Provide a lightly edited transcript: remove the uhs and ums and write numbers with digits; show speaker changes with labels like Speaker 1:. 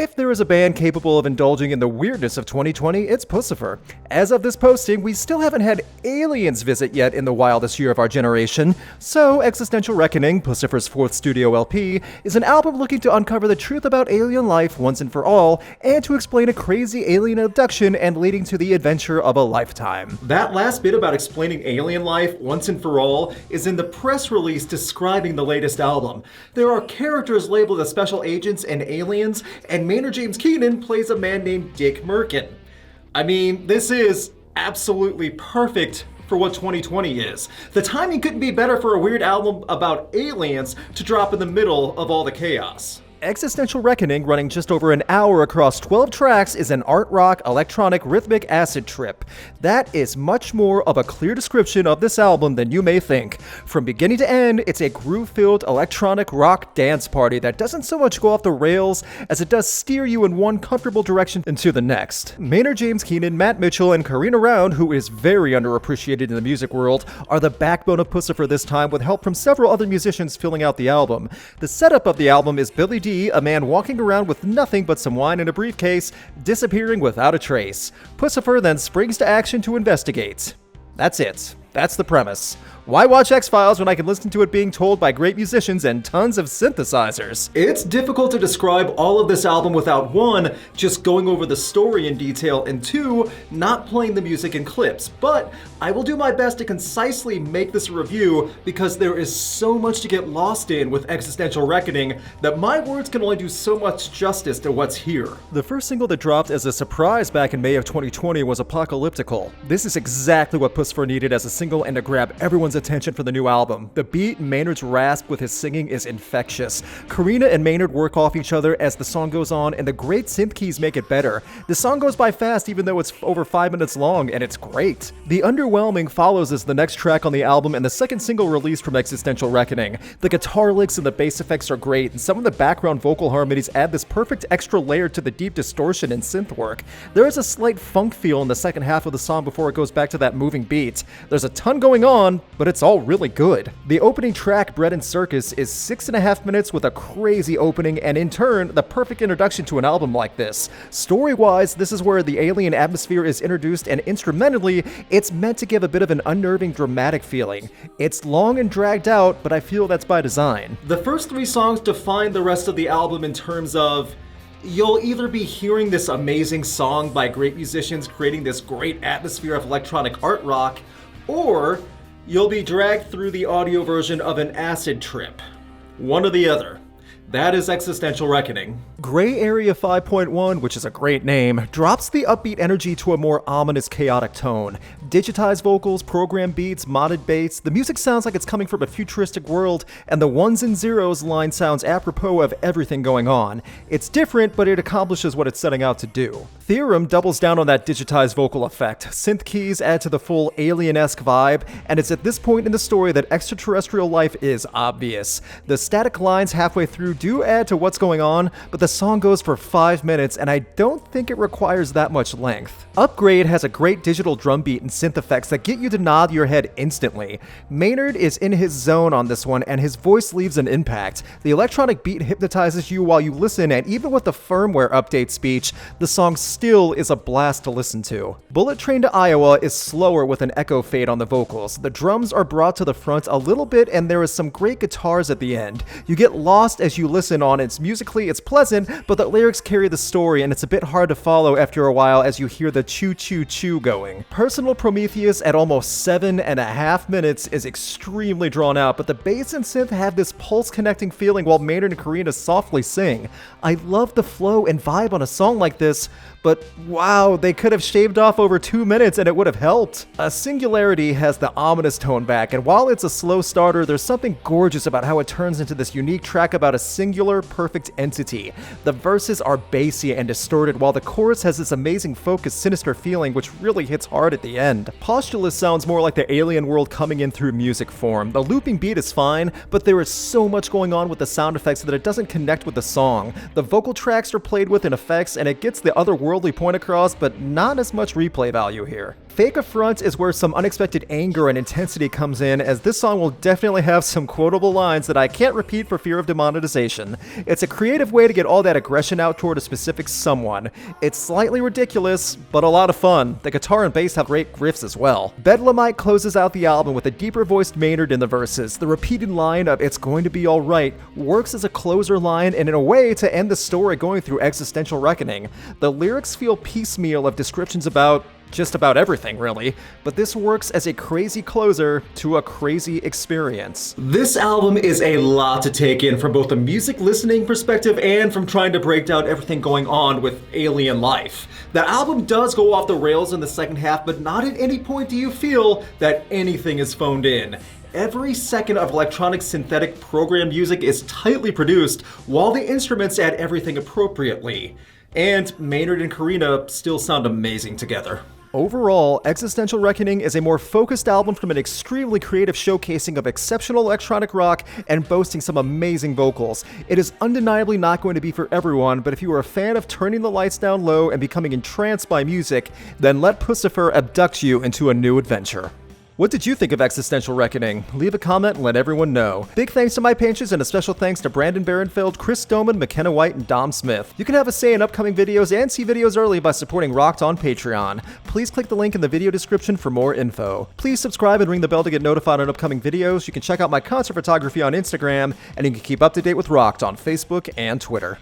Speaker 1: If there is a band capable of indulging in the weirdness of 2020, it's Puscifer. As of this posting, we still haven't had aliens visit yet in the wildest year of our generation, so Existential Reckoning, Puscifer's fourth studio LP, is an album looking to uncover the truth about alien life once and for all, and to explain a crazy alien abduction and leading to the adventure of a lifetime. That last bit about explaining alien life once and for all is in the press release describing the latest album. There are characters labeled as special agents and aliens, and Maynard James Keenan plays a man named Dick Merkin. I mean, this is absolutely perfect for what 2020 is. The timing couldn't be better for a weird album about aliens to drop in the middle of all the chaos. Existential Reckoning, running just over an hour across 12 tracks, is an art rock, electronic, rhythmic acid trip. That is much more of a clear description of this album than you may think. From beginning to end, it's a groove-filled electronic rock dance party that doesn't so much go off the rails as it does steer you in one comfortable direction into the next. Maynard James Keenan, Mat Mitchell, and Carina Round, who is very underappreciated in the music world, are the backbone of Puscifer this time, with help from several other musicians filling out the album. The setup of the album is Billy D, a man walking around with nothing but some wine in a briefcase, disappearing without a trace. Puscifer then springs to action to investigate. That's it. That's the premise. Why watch X-Files when I can listen to it being told by great musicians and tons of synthesizers? It's difficult to describe all of this album without 1, just going over the story in detail, and 2, not playing the music in clips. But I will do my best to concisely make this review because there is so much to get lost in with Existential Reckoning that my words can only do so much justice to what's here. The first single that dropped as a surprise back in May of 2020 was Apocalyptical. This is exactly what Puscifer needed as a single and to grab everyone's attention for the new album. The beat, Maynard's rasp with his singing is infectious. Carina and Maynard work off each other as the song goes on, and the great synth keys make it better. The song goes by fast even though it's over 5 minutes long, and it's great. The Underwhelming follows as the next track on the album and the second single released from Existential Reckoning. The guitar licks and the bass effects are great, and some of the background vocal harmonies add this perfect extra layer to the deep distortion and synth work. There is a slight funk feel in the second half of the song before it goes back to that moving beat. There's a ton going on, but it's all really good. The opening track, Bread and Circus, is 6.5 minutes with a crazy opening, and in turn, the perfect introduction to an album like this. Story-wise, this is where the alien atmosphere is introduced, and instrumentally, it's meant to give a bit of an unnerving, dramatic feeling. It's long and dragged out, but I feel that's by design. The first 3 songs define the rest of the album in terms of you'll either be hearing this amazing song by great musicians creating this great atmosphere of electronic art rock, or you'll be dragged through the audio version of an acid trip. One or the other. That is Existential Reckoning. Gray Area 5.1, which is a great name, drops the upbeat energy to a more ominous, chaotic tone. Digitized vocals, programmed beats, modded bass, the music sounds like it's coming from a futuristic world, and the ones and zeros line sounds apropos of everything going on. It's different, but it accomplishes what it's setting out to do. THEOREM doubles down on that digitized vocal effect. Synth keys add to the full alien-esque vibe, and it's at this point in the story that extraterrestrial life is obvious. The static lines halfway through do add to what's going on, but the song goes for 5 minutes, and I don't think it requires that much length. Upgrade has a great digital drum beat and synth effects that get you to nod your head instantly. Maynard is in his zone on this one, and his voice leaves an impact. The electronic beat hypnotizes you while you listen, and even with the firmware update speech, the song still is a blast to listen to. Bullet Train to Iowa is slower with an echo fade on the vocals. The drums are brought to the front a little bit, and there is some great guitars at the end. You get lost as you listen on it. Musically, it's pleasant, but the lyrics carry the story, and it's a bit hard to follow after a while as you hear the choo-choo-choo going. Personal Prometheus at almost 7.5 minutes is extremely drawn out, but the bass and synth have this pulse-connecting feeling while Maynard and Carina softly sing. I love the flow and vibe on a song like this, but wow, they could have shaved off over 2 minutes and it would have helped. Singularity has the ominous tone back, and while it's a slow starter, there's something gorgeous about how it turns into this unique track about a singular, perfect entity. The verses are bassy and distorted, while the chorus has this amazing focused, sinister feeling which really hits hard at the end. POSTULOUS sounds more like the alien world coming in through music form. The looping beat is fine, but there is so much going on with the sound effects that it doesn't connect with the song. The vocal tracks are played with in effects, and it gets the otherworldly point across, but not as much replay value here. Fake Affront is where some unexpected anger and intensity comes in, as this song will definitely have some quotable lines that I can't repeat for fear of demonetization. It's a creative way to get all that aggression out toward a specific someone. It's slightly ridiculous, but a lot of fun. The guitar and bass have great riffs as well. Bedlamite closes out the album with a deeper voiced Maynard in the verses. The repeated line of "it's going to be alright" works as a closer line and in a way to end the story going through Existential Reckoning. The lyrics feel piecemeal of descriptions about just about everything, really, but this works as a crazy closer to a crazy experience. This album is a lot to take in from both a music listening perspective and from trying to break down everything going on with alien life. The album does go off the rails in the second half, but not at any point do you feel that anything is phoned in. Every second of electronic synthetic program music is tightly produced, while the instruments add everything appropriately. And Maynard and Carina still sound amazing together. Overall, Existential Reckoning is a more focused album from an extremely creative showcasing of exceptional electronic rock and boasting some amazing vocals. It is undeniably not going to be for everyone, but if you are a fan of turning the lights down low and becoming entranced by music, then let Puscifer abduct you into a new adventure. What did you think of Existential Reckoning? Leave a comment and let everyone know. Big thanks to my patrons and a special thanks to Brandon Barenfeld, Chris Doman, McKenna White, and Dom Smith. You can have a say in upcoming videos and see videos early by supporting Rocked on Patreon. Please click the link in the video description for more info. Please subscribe and ring the bell to get notified on upcoming videos. You can check out my concert photography on Instagram, and you can keep up to date with Rocked on Facebook and Twitter.